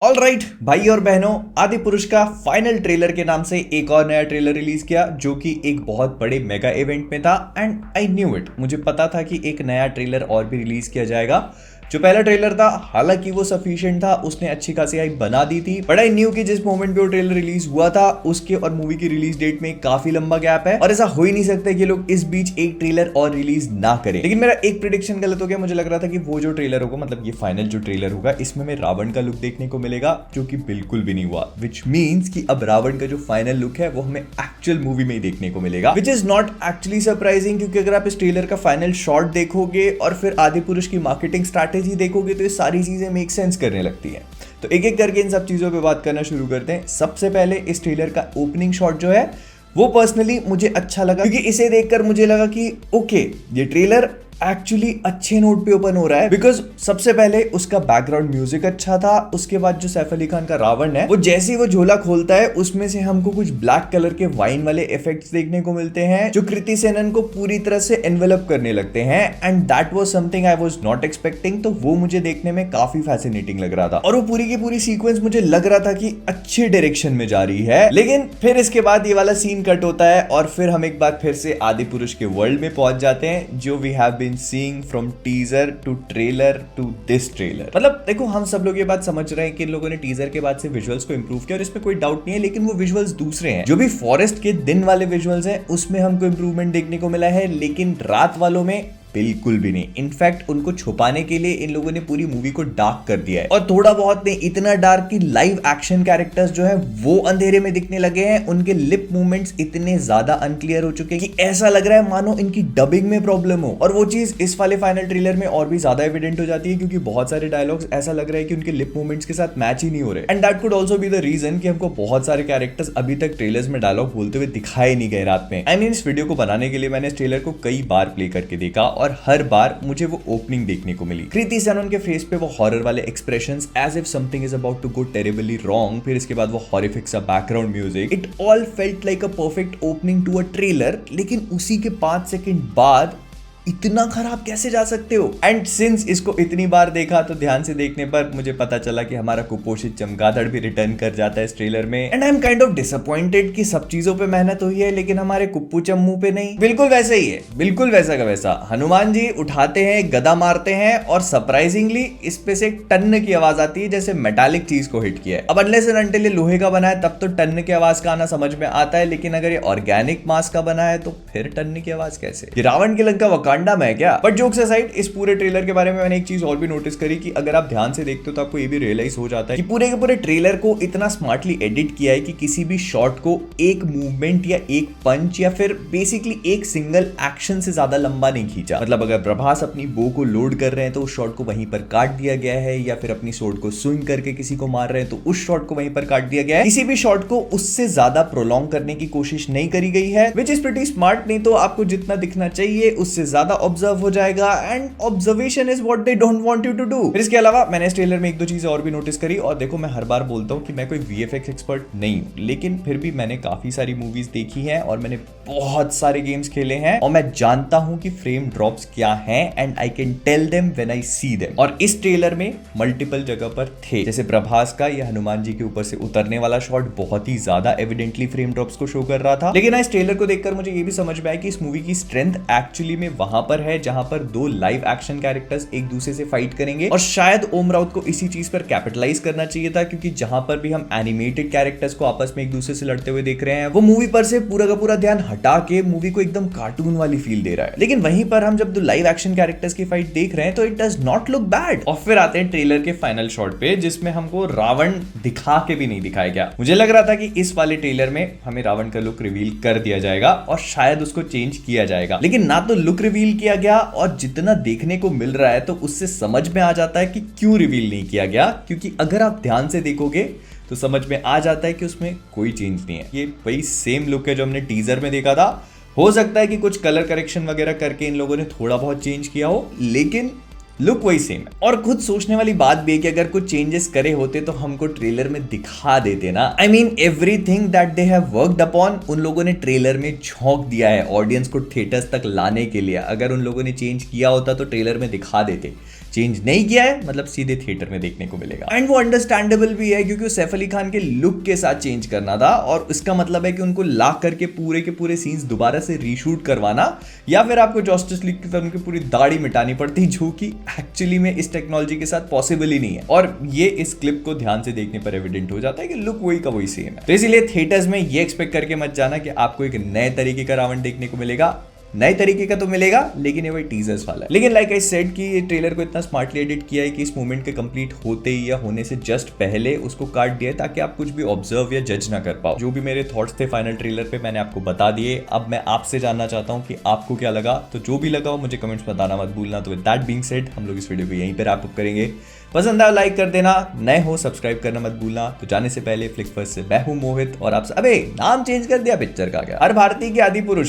All right भाई और बहनों, आदि पुरुष का फाइनल ट्रेलर के नाम से एक और नया ट्रेलर रिलीज किया जो कि एक बहुत बड़े मेगा इवेंट में था। एंड आई न्यू इट, मुझे पता था कि एक नया ट्रेलर और भी रिलीज किया जाएगा। जो पहला ट्रेलर था हालांकि वो सफिशिएंट था, उसने अच्छी खासी हाइप बना दी थी, बट आई न्यू कि जिस मोमेंट पे वो ट्रेलर रिलीज हुआ था उसके और मूवी की रिलीज डेट में काफी लंबा गैप है और ऐसा हो ही नहीं सकता कि लोग इस बीच एक ट्रेलर और रिलीज ना करें। लेकिन मेरा एक प्रिडिक्शन गलत हो गया। मुझे लग रहा था कि वो जो ट्रेलर होगा, मतलब ये फाइनल जो ट्रेलर होगा, इसमें हमें रावण का लुक देखने को मिलेगा, जो कि बिल्कुल भी नहीं हुआ। विच मीन्स कि अब रावण का जो फाइनल लुक है वो हमें एक्चुअल मूवी में ही देखने को मिलेगा, which is not actually surprising, क्योंकि अगर आप इस ट्रेलर का फाइनल शॉट देखोगे और फिर आदि पुरुष की मार्केटिंग स्ट्रैटेजी देखोगे तो सारी चीजें मेक सेंस करने लगती हैं। तो एक एक करके इन सब चीजों पे बात करना शुरू करते हैं। सबसे पहले इस ट्रेलर का ओपनिंग शॉट जो है वो पर्सनली मुझे अच्छा लगा, क्योंकि इसे देखकर मुझे लगा कि ओके, ये ट्रेलर एक्चुअली अच्छे नोट पे ओपन हो रहा है। बिकॉज सबसे पहले उसका बैकग्राउंड म्यूजिक अच्छा था, उसके बाद जो सैफ अली खान का रावण है वो जैसे ही वो झोला खोलता है उसमें से हमको कुछ ब्लैक कलर के वाइन वाले इफेक्ट्स देखने को मिलते हैं जो कृति सेनन को पूरी तरह से एनवेलप करने लगते हैं। And that was something I was not expecting. तो वो मुझे देखने में काफी फैसिनेटिंग लग रहा था और वो पूरी की पूरी सीक्वेंस मुझे लग रहा था कि अच्छे डायरेक्शन में जा रही है। लेकिन फिर इसके बाद ये वाला सीन कट होता है और फिर हम एक बार फिर से आदि पुरुष के वर्ल्ड में पहुंच जाते हैं, जो we have been seeing from teaser to trailer to this trailer. मतलब देखो, हम सब लोग ये बात समझ रहे हैं कि इन लोगों ने टीजर के बाद से विजुअल्स को इंप्रूव किया और इसमें कोई डाउट नहीं है, लेकिन वो विजुअल्स दूसरे हैं। जो भी फॉरेस्ट के दिन वाले विजुअल्स हैं उसमें हमको इंप्रूवमेंट देखने को मिला है, लेकिन रात वालों में बिल्कुल भी नहीं। इनफैक्ट उनको छुपाने के लिए इन लोगों ने पूरी मूवी को डार्क कर दिया है, और थोड़ा बहुत नहीं, इतना डार्क कि लाइव एक्शन कैरेक्टर्स जो है वो अंधेरे में दिखने लगे हैं। उनके लिप मूवमेंट्स इतने ज्यादा अनक्लियर हो चुके हैं कि ऐसा लग रहा है मानो इनकी डबिंग में प्रॉब्लम हो। और वो चीज इस वाले फाइनल ट्रेलर में और भी ज्यादा एविडेंट हो जाती है, क्योंकि बहुत सारे डायलॉग्स ऐसा लग रहा है कि उनके लिप मूवमेंट्स के साथ मैच ही नहीं हो रहे। And that could also be the reason कि हमको बहुत सारे कैरेक्टर्स अभी तक ट्रेलर्स में डायलॉग बोलते हुए दिखाए नहीं गए रात में। आई मीन, इस वीडियो को बनाने के लिए मैंने इस ट्रेलर को कई बार प्ले करके देखा और हर बार मुझे वो ओपनिंग देखने को मिली। कृति सेनन के फेस पे वो हॉरर वाले expressions, as if something is about to go terribly wrong, फिर इसके बाद वो हॉरिफिक सा background music, it all felt like a perfect opening to a trailer. लेकिन उसी के 5 सेकंड बाद इतना खराब कैसे जा सकते हो? एंड सिंस इसको इतनी बार देखा तो ध्यान से देखने पर मुझे पता चला कि हमारा कुपोषित चमगादड़ भी रिटर्न कर जाता है इस ट्रेलर में। And I am kind of disappointed कि सब चीजों पे मेहनत हुई है लेकिन हमारे कुप्पू चम्मू पे नहीं। बिल्कुल वैसा ही है, बिल्कुल वैसा का वैसा। हनुमान जी उठाते हैं, गदा मारते हैं और सरप्राइजिंगली इस पे से एक टन्न की आवाज आती है, जैसे मेटालिक चीज को हिट किया है। अब अनलेस एंड अनटिल ये लोहे का बना है तब तो टन्न की आवाज का आना समझ में आता है, लेकिन अगर ये ऑर्गेनिक मांस का बना है तो फिर टन्न की आवाज कैसे? ये रावण की लंका वकांडा में है क्या? बट जोक्स असाइड, इस पूरे ट्रेलर के बारे में मैंने एक चीज और भी नोटिस करी कि अगर आप ध्यान से देखते हो तो आपको ये भी रियलाइज हो जाता है कि पूरे के पूरे ट्रेलर को इतना स्मार्टली एडिट किया है कि किसी भी शॉट को एक मूवमेंट या एक पंच या फिर बेसिकली एक सिंगल एक्शन से ज्यादा लंबा नहीं खींचा। मतलब अगर प्रभास अपनी बो को लोड कर रहे हैं तो उस शॉट को वहीं पर काट दिया गया है, या फिर अपनी सोर्ड को स्विंग करके किसी को मार रहे हैं तो उस शॉट को वहीं पर काट दिया गया है। किसी भी शॉट को उससे ज्यादा प्रोलॉन्ग करने की कोशिश नहीं करी गई है, विच इज प्रीटी स्मार्ट। नहीं तो आपको जितना दिखना चाहिए उससे ज्यादा ऑब्जर्व हो जाएगा, and observation is what they don't want you to do. फिर इसके अलावा मैंने इस ट्रेलर में एक दो चीजें और भी नोटिस करी, और देखो मैं हर बार बोलता हूं कि मैं कोई वीएफएक्स एक्सपर्ट नहीं हूं, लेकिन फिर भी मैंने काफी सारी मूवीज देखी हैं और मैंने बहुत सारे गेम्स खेले हैं और मैं जानता हूं कि फ्रेम ड्रॉप्स क्या हैं, and I can tell them when I see them. और इस ट्रेलर में मल्टीपल जगह पर थे, जैसे प्रभास का या हनुमान जी के ऊपर से उतरने वाला शॉट बहुत ही ज्यादा एविडेंटली फ्रेम ड्रॉप्स को शो कर रहा था। लेकिन इस ट्रेलर को देखकर मुझे ये भी समझ में आया कि इस मूवी की स्ट्रेंथ एक्चुअली में वहां पर है जहां पर दो लाइव एक्शन कैरेक्टर्स एक दूसरे से फाइट करेंगे, और शायद ओम राउत को इसी चीज पर कैपिटलाइज करना चाहिए था, क्योंकि जहां पर भी हम एनिमेटेड कैरेक्टर्स को आपस में एक दूसरे से लड़ते हुए देख रहे हैं वो मूवी पर से पूरा का पूरा ध्यान हटा के मूवी को एकदम कार्टून वाली फील दे रहा है। लेकिन वहीं पर हम जब दो लाइव एक्शन कैरेक्टर्स की फाइट देख रहे हैं तो it does not look bad. और फिर आते हैं ट्रेलर के फाइनल शॉट पे, जिसमें हमको रावण दिखा के भी नहीं दिखाया गया। मुझे लग रहा था कि इस वाले ट्रेलर में हमें रावण का लुक रिवील कर दिया जाएगा और शायद उसको चेंज किया जाएगा, लेकिन ना तो लुक रिवील किया गया, और जितना देखने को मिल रहा है तो उससे समझ में आ जाता है कि क्यों रिवील नहीं किया गया। क्योंकि अगर आप ध्यान से देखोगे तो समझ में आ जाता है कि उसमें कोई चेंज नहीं है। ये वही सेम लुक है जो हमने टीजर में देखा था। हो सकता है कि कुछ कलर करेक्शन वगैरह करके इन लोगों ने थोड़ा बहुत चेंज किया हो, लेकिन लुक वही सेम है। और खुद सोचने वाली बात भी है कि अगर कुछ चेंजेस करे होते तो हमको ट्रेलर में दिखा देते ना। I mean everything that they have worked upon उन लोगों ने ट्रेलर में झोंक दिया है ऑडियंस को थिएटर्स तक लाने के लिए। अगर उन लोगों ने चेंज किया होता तो ट्रेलर में दिखा देते। चेंज नहीं किया है मतलब सीधे थिएटर में देखने को मिलेगा। एंड वो अंडरस्टैंडेबल भी है क्योंकि सैफ अली खान के लुक के साथ चेंज करना था और इसका मतलब है कि उनको ला करके पूरे के पूरे सीन्स दोबारा से रीशूट करवाना या फिर आपको जस्टिस लीग की फिल्म की पूरी दाढ़ी मिटानी पड़ती, जो कि एक्चुअली में इस टेक्नोलॉजी के साथ पॉसिबल ही नहीं है। और ये इस क्लिप को ध्यान से देखने पर एविडेंट हो जाता है कि लुक वही का वही सेम है। तो इसीलिए थिएटर्स में ये एक्सपेक्ट करके मत जाना कि आपको एक नए तरीके का रावण देखने को मिलेगा। नए तरीके का तो मिलेगा लेकिन ये वही टीजर्स वाला है। लेकिन लाइक आई सेड कि ये ट्रेलर को इतना स्मार्टली एडिट किया है कि इस मूवमेंट के कंप्लीट होते ही या होने से जस्ट पहले उसको काट दिया है ताकि आप कुछ भी ऑब्जर्व या जज ना कर पाओ। जो भी मेरे थॉट्स थे फाइनल ट्रेलर पे मैंने आपको बता दिए। अब मैं आपसे जानना चाहता हूँ कि आपको क्या लगा, तो जो भी लगा हो मुझे कमेंट्स बताना मत भूलना। तो विद दैट बीइंग सेड हम लोग इस वीडियो को यहीं पर रैप अप करेंगे। पसंद आया लाइक कर देना, नए हो सब्सक्राइब करना मत भूलना। तो जाने से पहले फ्लिक फर्स्ट से मैं हूं मोहित और आपसे, अबे नाम चेंज कर दिया पिक्चर का क्या, हर भारतीय के आदि पुरुष